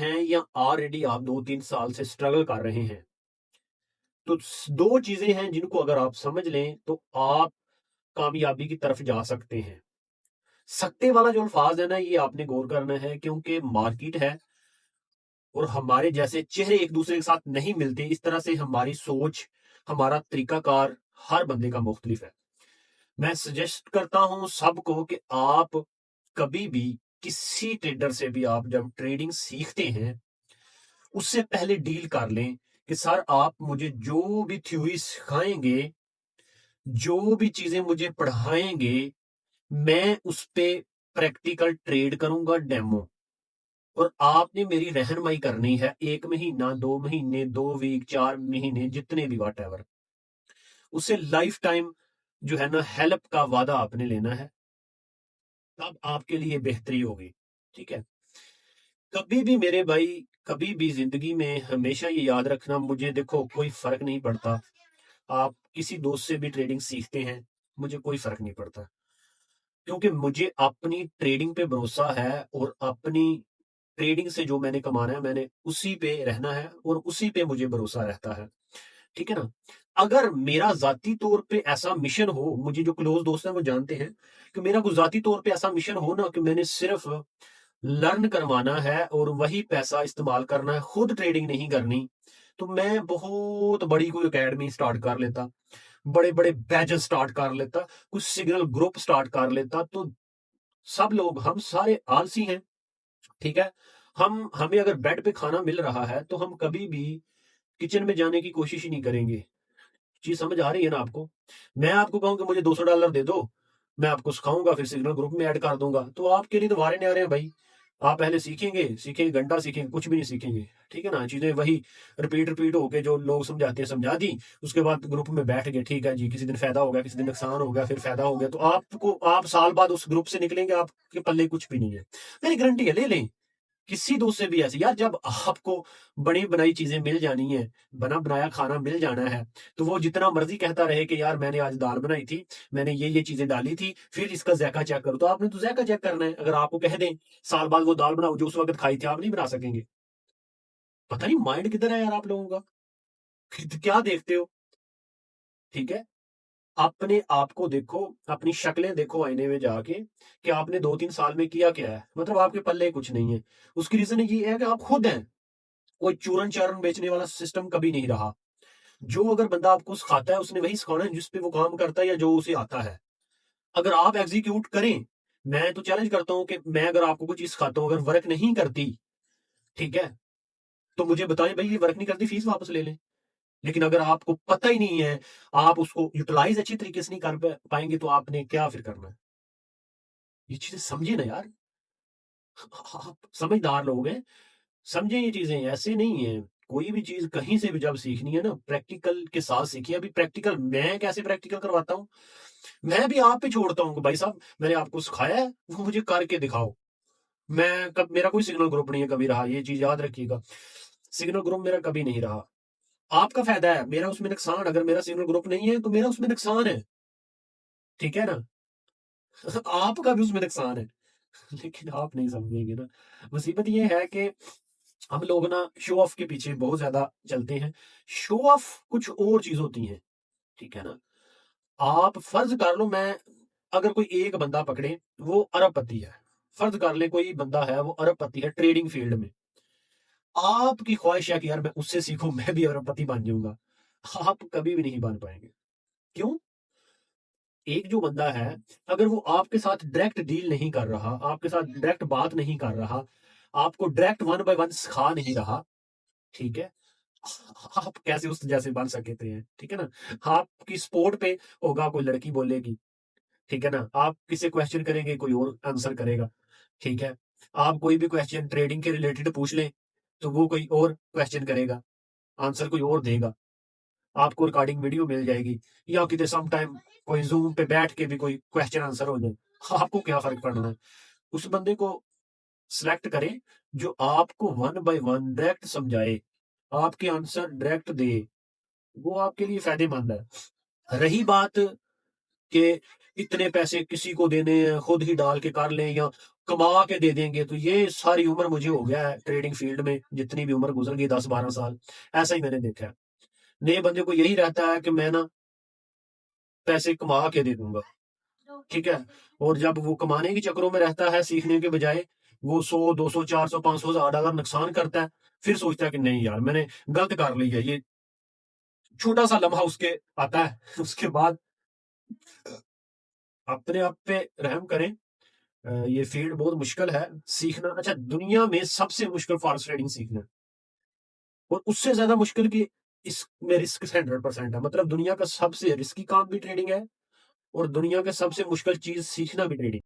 हैं या ऑलरेडी आप 2-3 साल से स्ट्रगल कर रहे हैं। तो 2 चीज़ें हैं जिनको अगर आप समझ लें तो आप कामयाबी की तरफ जा सकते हैं। सकते वाला जो अल्फ़ाज़ है ना ये आपने गौर करना है क्योंकि मार्केट है और हमारे जैसे चेहरे एक-दूसरे के साथ नहीं मिलते, इस तरह से हमारी सोच, हमारा तरीक़ाकार हर बंदे का मुख्तलिफ है। मैं सजेस्ट करता हूँ सबको कि आप कभी भी किसी ट्रेडर से भी आप जब ट्रेडिंग सीखते हैं, उससे पहले डील कर लें कि सर आप मुझे जो भी थ्योरी सिखाएँगे, जो भी चीज़ें मुझे पढ़ाएँगे, मैं उस पे प्रैक्टिकल ट्रेड करूँगा डेमो और आपने मेरी रहनुमाई करनी है 1 महीना, 2 महीने, 2 वीक, 4 महीने जितने भी व्हाटएवर। उससे लाइफ टाइम जो है ना हेल्प का वादा आपने लेना है, तब आपके लिए बेहतरी होगी, ठीक है? कभी भी मेरे भाई, कभी भी ज़िंदगी में हमेशा ये याद रखना मुझे देखो कोई फ़र्क नहीं पड़ता, आप किसी दोस्त से भी ट्रेडिंग सीखते हैं, मुझे कोई फ़र्क नहीं पड़ता। क्योंकि मुझे अपनी ट्रेडिंग पे भरोसा है और अपनी ट्रेडिंग से जो मैंने कमाना है, मैंने उसी पे रहना है और उसी पे मुझे भरोसा रहता है। ठीक है ना? अगर मेरा ज़ाती तौर पे ऐसा मिशन हो, मुझे जो क्लोज़ दोस्त हैं वो जानते हैं कि मेरा कोई ज़ाती तौर पे ऐसा मिशन हो ना कि मैंने सिर्फ़ लर्न करवाना है और वही पैसा इस्तेमाल करना है, खुद ट्रेडिंग नहीं करनी, तो मैं बहुत बड़ी कोई अकेडमी स्टार्ट कर लेता, बड़े-बड़े बैचेज़ स्टार्ट कर लेता, कुछ सिग्नल ग्रुप स्टार्ट कर लेता, तो सब लोग हम सारे आलसी हैं, ठीक है? हमें अगर बेड पे खाना मिल रहा है, तो हम कभी भी किचन में जाने की कोशिश ही नहीं करेंगे। चीज़ समझ आ रही है ना आपको? मैं आपको कहूँ कि मुझे $200 दे दो, मैं आपको सिखाऊँगा फिर सिग्नल ग्रुप में ऐड कर दूँगा, तो आपके लिए तो वारे न्यारे हैं भाई। आप पहले सीखेंगे, घंटा सीखेंगे, कुछ भी नहीं सीखेंगे, ठीक है ना? चीज़ें वही रिपीट होके जो लोग समझाते हैं समझा दी, उसके बाद ग्रुप में बैठ गए, ठीक है जी, किसी दिन फ़ायदा हो गया, किसी दिन नुकसान हो गया, फिर फ़ायदा हो गया, तो आप साल बाद उस ग्रुप से निकलेंगे, आपके पल्ले कुछ भी नहीं है। मेरी गारंटी है, ले लें। किसी दोस्त से भी ऐसे यार जब आपको बनी-बनाई चीज़ें मिल जानी है, बना-बनाया खाना मिल जाना है, तो वो जितना मर्ज़ी कहता रहे कि यार मैंने आज दाल बनाई थी, मैंने ये चीज़ें डाली थी, फिर इसका ज़ायक़ा चेक करो, तो आपने तो ज़ायक़ा चेक करना है। अगर आपको कह दें, साल बाद वो दाल बनाओ जो उस वक़्त खाई थी, आप नहीं बना सकेंगे। पता नहीं माइंड किधर है यार आप लोगों का? क्या देखते हो? ठीक है? अपने आप को देखो, अपनी शक्लें देखो आईने में जाके कि आपने 2-3 साल में किया क्या है? मतलब आपके पल्ले कुछ नहीं है। उसकी रीज़न ये है कि आप खुद हैं। कोई चूरन-चारन बेचने वाला सिस्टम कभी नहीं रहा। जो अगर बंदा आपको सिखाता है, उसने वही सिखाना है जिस पे वो काम करता है या जो उसे आता है। अगर आप एग्ज़ीक्यूट करें, मैं तो चैलेंज करता हूँ कि मैं अगर आपको कोई चीज़ सिखाता हूँ, अगर वर्क नहीं करती, ठीक है? तो मुझे बताएँ भई ये वर्क नहीं करती, फीस वापस ले लें। लेकिन अगर आपको पता ही नहीं है, आप उसको यूटिलाइज़ अच्छी तरीके से नहीं कर पाएँगे, तो आपने क्या फिर करना है? ये चीज़ें समझिए ना यार। आप समझदार लोग हैं, समझें ये चीज़ें, ऐसे नहीं है। कोई भी चीज़ कहीं से भी जब सीखनी है ना, प्रैक्टिकल के साथ सीखिए। अभी प्रैक्टिकल मैं कैसे प्रैक्टिकल करवाता हूँ, मैं भी आप पे छोड़ता हूँ कि भाई साहब मैंने आपको सिखाया है, वो मुझे करके दिखाओ। मैं कब मेरा कोई सिग्नल ग्रुप नहीं है कभी रहा, ये चीज़ याद रखिएगा। सिग्नल ग्रुप मेरा कभी नहीं रहा। आपका फ़ायदा है, मेरा उसमें नुकसान, अगर मेरा सिग्नल ग्रुप नहीं है, तो मेरा उसमें नुकसान है। ठीक है ना? आपका भी उसमें नुकसान है। लेकिन आप नहीं समझेंगे ना। मुसीबत ये है कि हम लोग ना शो ऑफ के पीछे बहुत ज़्यादा चलते हैं। शो ऑफ कुछ और चीज़ होती है, ठीक है ना? आप फ़र्ज़ कर लो मैं अगर कोई एक बंदा पकड़े, वो अरबपति है। फ़र्ज़ कर लें कोई बंदा है, वो अरबपति है ट्रेडिंग फ़ील्ड में। आपकी ख़्वाहिश है कि यार मैं उससे सीखूँ, मैं भी अरबपति बन जाऊँगा। आप कभी भी नहीं बन पाएँगे। क्यों? एक जो बंदा है, अगर वो आपके साथ डायरेक्ट डील नहीं कर रहा, आपके साथ डायरेक्ट बात नहीं कर रहा, आपको डायरेक्ट वन बाय वन सिखा नहीं रहा, ठीक है? आप कैसे उस जैसे बन सकते हैं, ठीक है ना? आपकी सपोर्ट पे होगा, कोई लड़की बोलेगी, ठीक है ना? आप किसी क्वेश्चन करेंगे, कोई और आंसर करेगा, ठीक है? आप कोई भी क्वेश्चन ट्रेडिंग के रिलेटेड पूछ लें, तो वो कोई और क्वेश्चन करेगा, आंसर कोई और देगा। आपको रिकॉर्डिंग वीडियो मिल जाएगी या किते सम टाइम कोई ज़ूम पे बैठ के भी कोई क्वेश्चन आंसर हो जाए। आपको क्या फ़र्क पड़ना है? उस बंदे को सिलेक्ट करें जो आपको वन बाय वन डायरेक्ट समझाए, आपके आंसर डायरेक्ट दे, वो आपके लिए फ़ायदेमंद है। रही बात कि इतने पैसे किसी को देने हैं, खुद ही डाल के कर लें या कमा के दे देंगे। तो ये सारी उम्र मुझे हो गया है ट्रेडिंग फील्ड में, जितनी भी उम्र गुजर गई 10-12 साल, ऐसा ही मैंने देखा है। नए बंदे को यही रहता है कि मैं ना पैसे कमा के दे दूंगा, ठीक है? और जब वो कमाने के चक्करों में रहता है सीखने के बजाय, वो 100, 200, 400, 500 $1000 नुकसान करता है, फिर सोचता है कि नहीं यार मैंने गलत कर लिया। ये छोटा सा लम्हा उसके आता है उसके बाद अपने आप पे रहम करें। ये फील्ड बहुत मुश्किल है सीखना। अच्छा, दुनिया में सबसे मुश्किल फॉरेक्स ट्रेडिंग सीखना है, और उससे ज्यादा मुश्किल कि इसमें रिस्क 100% है। मतलब दुनिया का सबसे रिस्की काम भी ट्रेडिंग है, और दुनिया का सबसे मुश्किल चीज सीखना भी ट्रेडिंग।